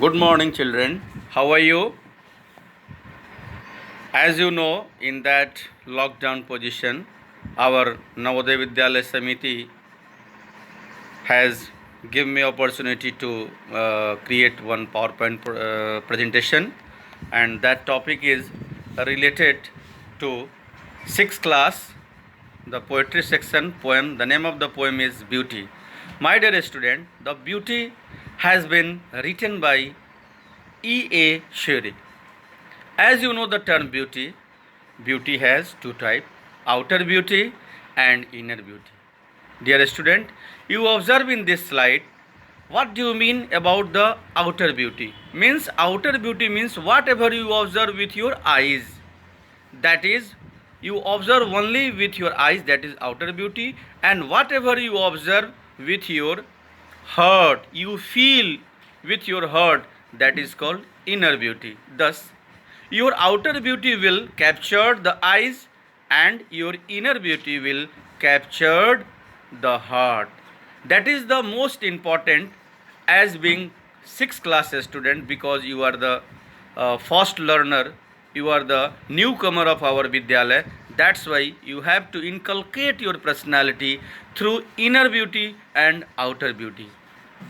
Good morning, children. How are you? As you know, in that lockdown position, our Navodaya Vidyalaya Samiti has given me opportunity to create one PowerPoint presentation, and that topic is related to sixth class, the poetry section poem. The name of the poem is Beauty. My dear student, the Beauty has been written by E.A. Sherry. As you know the term beauty, beauty has two types, outer beauty and inner beauty. Dear student, you observe in this slide, what do you mean about the outer beauty? Means outer beauty means whatever you observe with your eyes. That is, you observe only with your eyes, that is outer beauty, and whatever you observe with your heart, you feel with your heart, that is called inner beauty. Thus, your outer beauty will capture the eyes and your inner beauty will capture the heart. That is the most important as being sixth class student, because you are the first learner, you are the newcomer of our Vidyalaya. That's why you have to inculcate your personality through inner beauty and outer beauty.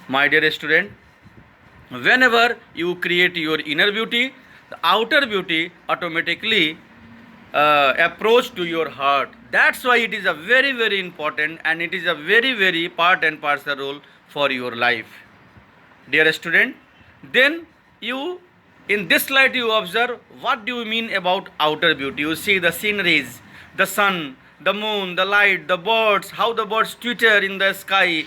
My dear student, whenever you create your inner beauty, the outer beauty automatically approach to your heart. That's why it is a very important, and it is a very part and parcel role for your life. Dear student, then you in this slide you observe what do you mean about outer beauty. You see the sceneries, the sun, the moon, the light, the birds, how the birds twitter in the sky,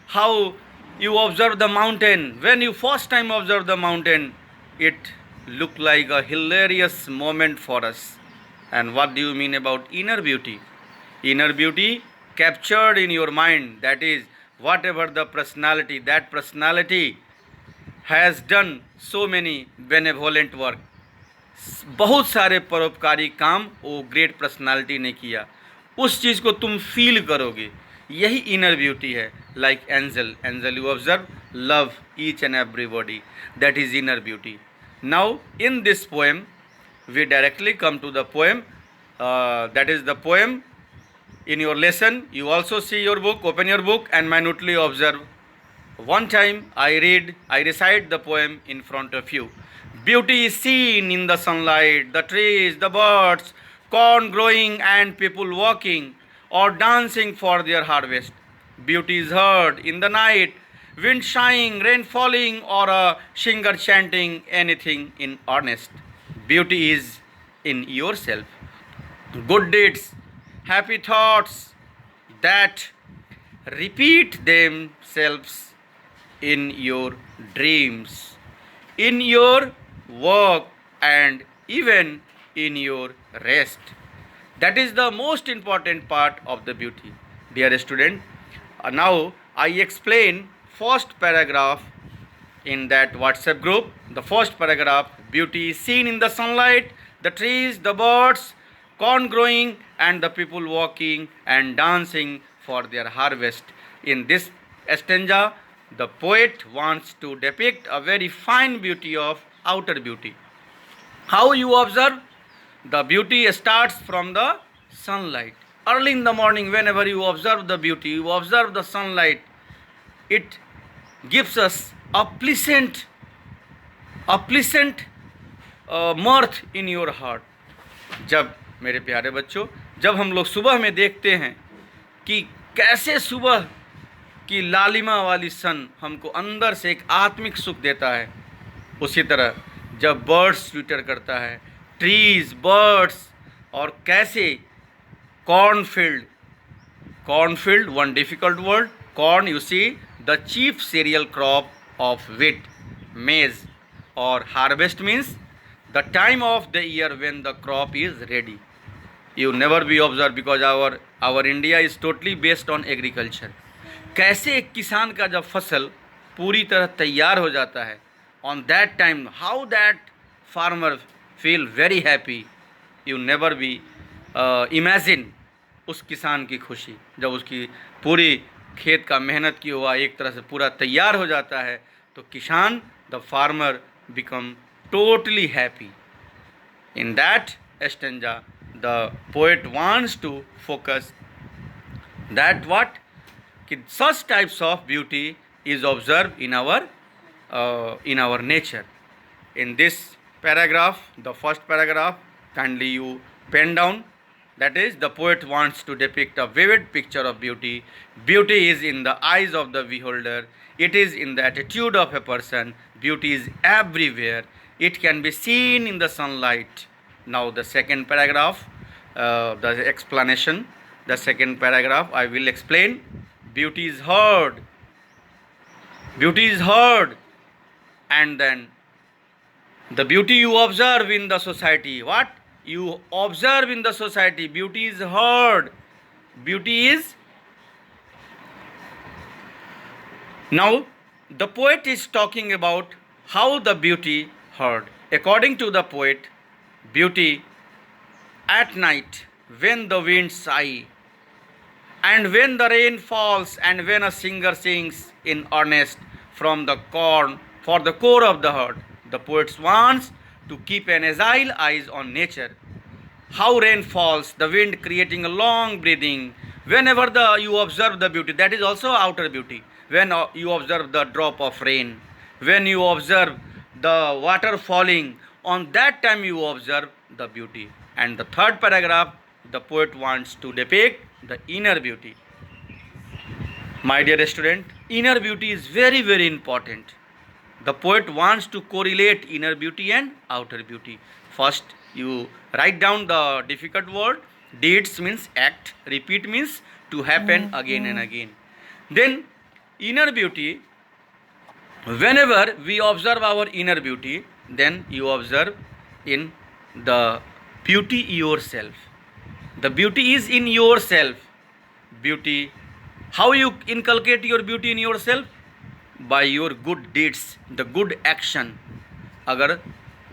how you observe the mountain. When you first time observe the mountain, it look like a hilarious moment for us. And what do you mean about inner beauty? Inner beauty captured in your mind, that is whatever the personality, that personality has done so many benevolent work, बहुत सारे परोपकारी काम वो great personality ने किया, उस चीज़ को तुम फील करोगे, यही इनर ब्यूटी है. Like angel, angel you observe love each and everybody, that is inner beauty. Now in this poem we directly come to the poem, that is the poem in your lesson. You also see your book, open your book and minutely observe. One time I recite the poem in front of you. Beauty is seen in the sunlight, the trees, the birds, corn growing and people walking or dancing for their harvest. Beauty is heard in the night, wind sighing, rain falling, or a singer chanting anything in earnest. Beauty is in yourself. Good deeds, happy thoughts that repeat themselves in your dreams, in your work, and even in your rest. That is the most important part of the beauty. Dear student, now I explain first paragraph in that WhatsApp group. The first paragraph, beauty is seen in the sunlight, the trees, the birds, corn growing, and the people walking and dancing for their harvest. In this stanza, the poet wants to depict a very fine beauty of outer beauty. How you observe? The beauty starts from the sunlight. Early in the morning, whenever you observe the beauty, you observe the sunlight, it gives us a pleasant mirth in your heart. जब मेरे प्यारे बच्चों, जब हम लोग सुबह में देखते हैं कि कैसे सुबह की लालिमा वाली सन हमको अंदर से एक आत्मिक सुख देता है, उसी तरह जब बर्ड्स ट्विटर करता है, ट्रीज, बर्ड्स, और कैसे cornfield, one difficult word, corn, you see, the chief cereal crop of wheat, maize, or harvest means the time of the year when the crop is ready. You never be observed, because our India is totally based on agriculture. कैसे एक किसान का जब फसल पूरी तरह तैयार हो जाता है, on that time how that farmer feel very happy. You never be imagine उस किसान की खुशी जब उसकी पूरी खेत का मेहनत की हुआ एक तरह से पूरा तैयार हो जाता है, तो तो किसान, the farmer, become totally happy. In that stanza, the poet wants to focus that what such types of beauty is observed in our nature. In this paragraph, the first paragraph, kindly you pen down. That is, the poet wants to depict a vivid picture of beauty. Beauty is in the eyes of the beholder. It is in the attitude of a person. Beauty is everywhere. It can be seen in the sunlight. Now, the second paragraph, the explanation. The second paragraph, I will explain. Beauty is heard. Beauty is heard. And then the beauty you observe in the society. What? You observe in the society. Beauty is heard. Beauty is. Now, the poet is talking about how the beauty heard. According to the poet, beauty at night when the winds sigh, and when the rain falls, and when a singer sings in earnest from the core of the heart. The poet wants to keep an agile eyes on nature. How rain falls, the wind creating a long breathing. Whenever you observe the beauty, that is also outer beauty. When you observe the drop of rain, when you observe the water falling, on that time you observe the beauty. And the third paragraph, the poet wants to depict the inner beauty. My dear student, inner beauty is very, very important. The poet wants to correlate inner beauty and outer beauty. First, you write down the difficult word. Deeds means act. Repeat means to happen again and again. Then, inner beauty, whenever we observe our inner beauty, then you observe in the beauty yourself. The beauty is in yourself. Beauty, how you inculcate your beauty in yourself? By your good deeds, the good action. अगर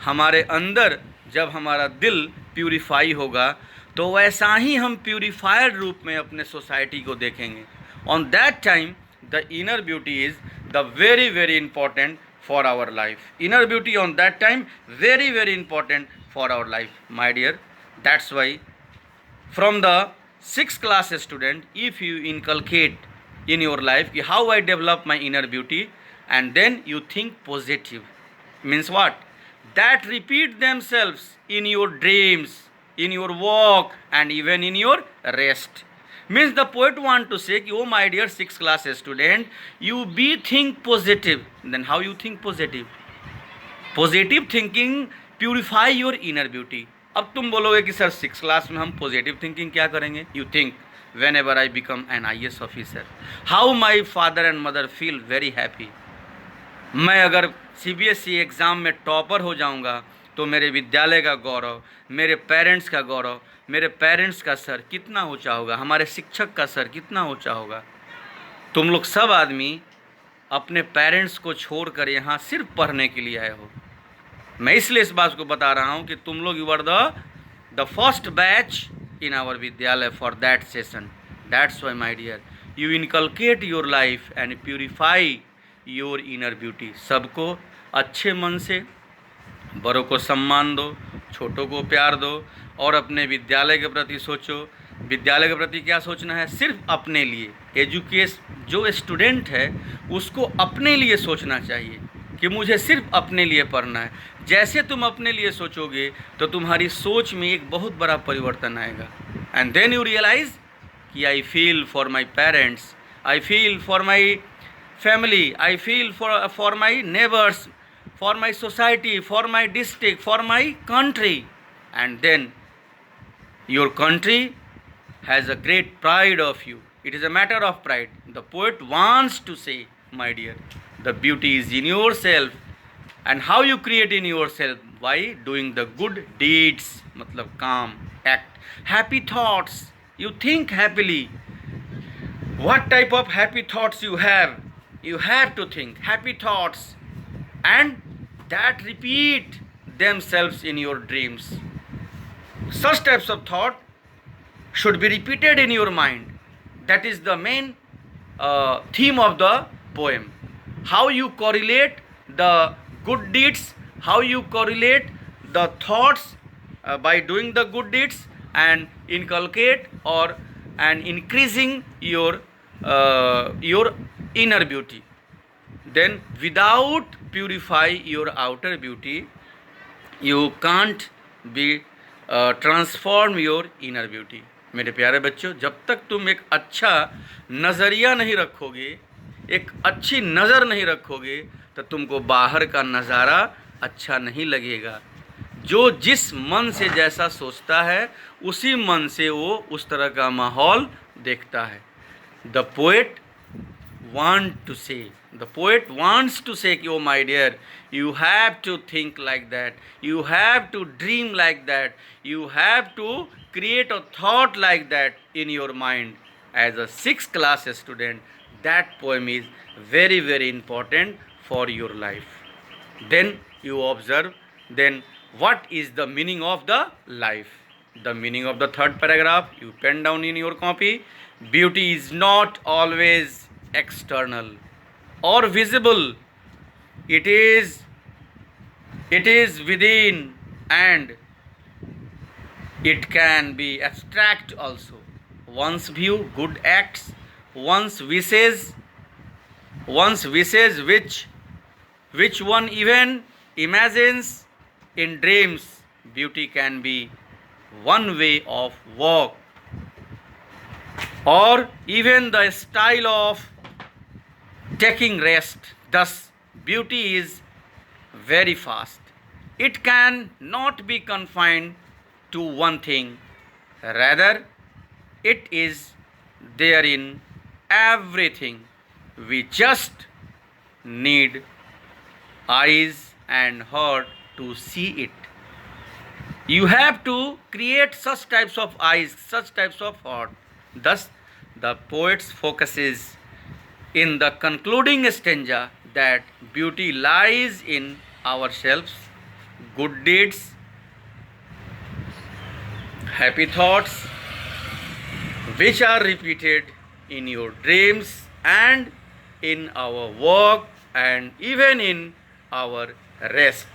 हमारे अंदर जब हमारा दिल purify होगा तो वैसा ही हम प्यूरिफाइड रूप में अपने सोसाइटी को देखेंगे. On that time the inner beauty is the very very important for our life. Inner beauty on that time very very important for our life, my dear. That's why from the 6th class student, if you inculcate in your life how I develop my inner beauty, and then you think positive, means what? That repeat themselves in your dreams, in your walk, and even in your rest. Means the poet want to say, oh my dear 6th class student, you be think positive. Then how you think positive? Positive thinking purify your inner beauty. अब तुम बोलोगे कि sir 6th class में हम positive thinking क्या करेंगे? You think when ever I become an IAS officer, how my father and mother feel very happy. मैं अगर CBSE एग्ज़ाम में टॉपर हो जाऊंगा तो मेरे विद्यालय का गौरव, मेरे पेरेंट्स का गौरव, मेरे पेरेंट्स का सर कितना ऊंचा होगा, हमारे शिक्षक का सर कितना ऊंचा होगा. तुम लोग सब आदमी अपने पेरेंट्स को छोड़कर यहाँ सिर्फ पढ़ने के लिए आए हो. मैं इसलिए इस बात को बता रहा हूँ कि तुम लोग you are the first batch in our विद्यालय for that session. That's why my dear, you inculcate your life and purify your inner beauty. सबको अच्छे मन से, बड़ों को सम्मान दो, छोटों को प्यार दो, और अपने विद्यालय के प्रति सोचो. विद्यालय के प्रति क्या सोचना है? सिर्फ अपने लिए. जो स्टूडेंट है उसको अपने लिए सोचना चाहिए कि मुझे सिर्फ अपने लिए पढ़ना है. जैसे तुम अपने लिए सोचोगे तो तुम्हारी सोच में एक बहुत बड़ा परिवर्तन आएगा. एंड देन यू रियलाइज कि I feel for my parents, I feel for my family, I feel for my neighbours, for my society, for my district, for my country. And then your country has a great pride of you. It is a matter of pride. The poet wants to say, my dear, the beauty is in yourself. And how you create in yourself? By doing the good deeds, matlab calm, act. Happy thoughts. You think happily. What type of happy thoughts you have? You have to think happy thoughts. And that repeat themselves in your dreams. Such types of thought should be repeated in your mind. That is the main theme of the poem. how you correlate the good deeds, how you correlate the thoughts by doing the good deeds and inculcate or and increasing your inner beauty. Then without purify your outer beauty, you can't be transform your inner beauty. मेरे प्यारे बच्चों, जब तक तुम एक अच्छा नज़रिया नहीं रखोगे, एक अच्छी नज़र नहीं रखोगे, तो तुमको बाहर का नज़ारा अच्छा नहीं लगेगा. जो जिस मन से जैसा सोचता है, उसी मन से वो उस तरह का माहौल देखता है. The poet wants to say, oh my dear, you have to think like that, you have to dream like that, you have to create a thought like that in your mind. As a 6th class student, that poem is very, very important for your life. Then you observe, then what is the meaning of the life? The meaning of the 3rd paragraph, you pen down in your copy. Beauty is not always external or visible. It is within, and it can be abstract also. One's view, good acts, one's wishes which one even imagines in dreams. Beauty can be one way of walk, or even the style of taking rest. Thus, beauty is very fast. It can not be confined to one thing. Rather, it is there in everything. We just need eyes and heart to see it. You have to create such types of eyes, such types of heart. Thus, the poet's focus is in the concluding stanza that beauty lies in ourselves, good deeds, happy thoughts, which are repeated in your dreams and in our work and even in our rest.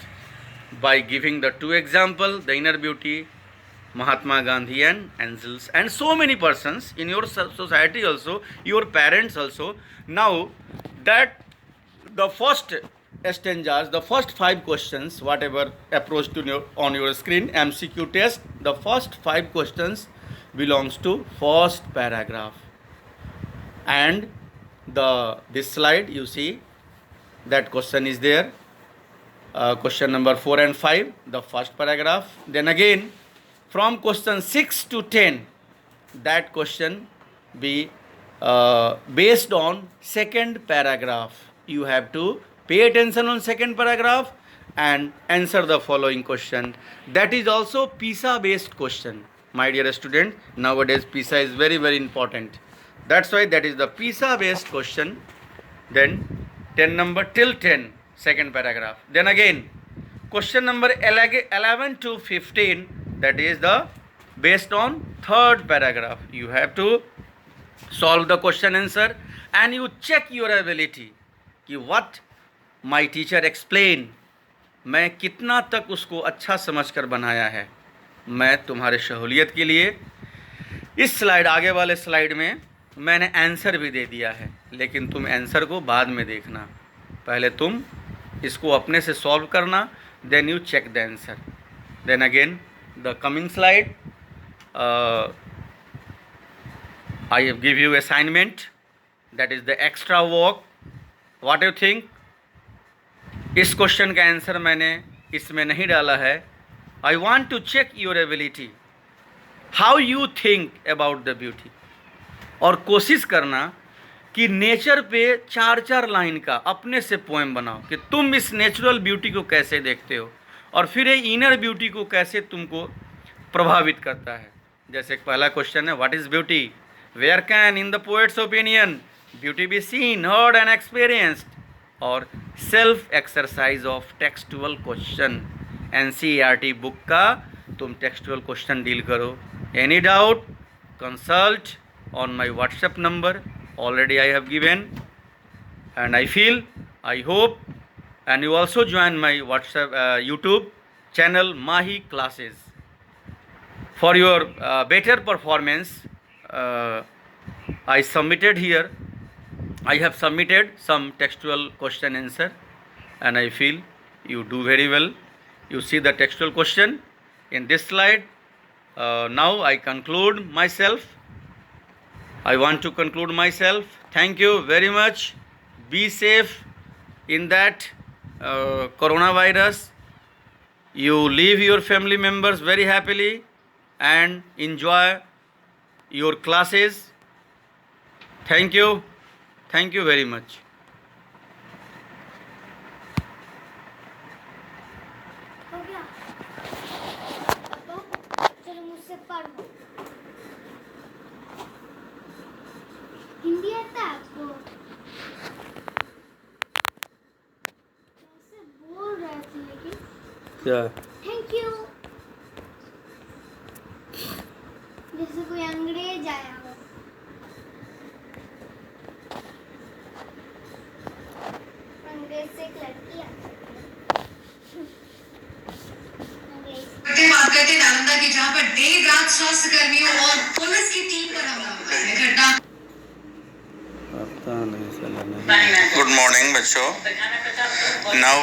By giving the 2 examples, the inner beauty, Mahatma Gandhi and angels, and so many persons in your society also, your parents also. Now that the first stanzas, the first 5 questions, whatever approached on your screen, MCQ test, the first 5 questions belongs to first paragraph. And this slide you see, that question is there. Question number 4 and 5, the first paragraph. Then again, from question 6 to 10, that question be based on second paragraph. You have to pay attention on second paragraph and answer the following question. That is also PISA based question. My dear student, nowadays PISA is very, very important. That's why that is the PISA based question. Then 10 number till 10, second paragraph. Then again, question number 11 to 15, that is the based on third paragraph. You have to solve the question answer and you check your ability कि what my teacher explain, मैं कितना तक उसको अच्छा समझकर बनाया है. मैं तुम्हारे सहूलियत के लिए इस स्लाइड, आगे वाले स्लाइड में मैंने आंसर भी दे दिया है, लेकिन तुम आंसर को बाद में देखना. पहले तुम इसको अपने से सॉल्व करना, then you check the answer. Then again the coming slide, I have give you assignment, that is the extra work. What do you think? इस क्वेश्चन का आंसर मैंने इसमें नहीं डाला है. I want to check your ability, how you think about the beauty. और कोशिश करना कि नेचर पे 4-4 लाइन का अपने से पोएम बनाओ कि तुम इस नेचुरल ब्यूटी को कैसे देखते हो और फिर ये इनर ब्यूटी को कैसे तुमको प्रभावित करता है. जैसे पहला क्वेश्चन है, what is beauty? Where can in the poet's opinion beauty be seen, heard and experienced? और self exercise of textual question, NCERT book का तुम टेक्सचुअल क्वेश्चन डील करो. Any doubt, consult on my WhatsApp number, already I have given, and I feel I hope and you also join my WhatsApp YouTube channel Mahi Classes. For your better performance, uh, I submitted here. I have submitted some textual question answer, and I feel you do very well. You see the textual question in this slide. Now I conclude myself. I want to conclude myself. Thank you very much. Be safe in that coronavirus. You leave your family members very happily and enjoy your classes. Thank you. Thank you very much. हो गया। तो चलो मुझसे पढ़ो। हिंदी आता है आपको? कैसे बोल रहे थे लेकिन? क्या? Thank you. जैसे कोई अंग्रेज आया हो। अंग्रेज से एक लड़की आती है। बात करते नालंदा की, जहां पर देर रात स्वास्थ्य कर्मियों और पुलिस की टीम पर हमला हुआ है। घटना पता नहीं चला नहीं। गुड मॉर्निंग बच्चों। नाउ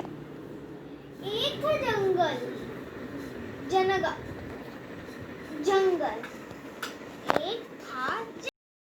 एक था जंगल, जंगल। एक था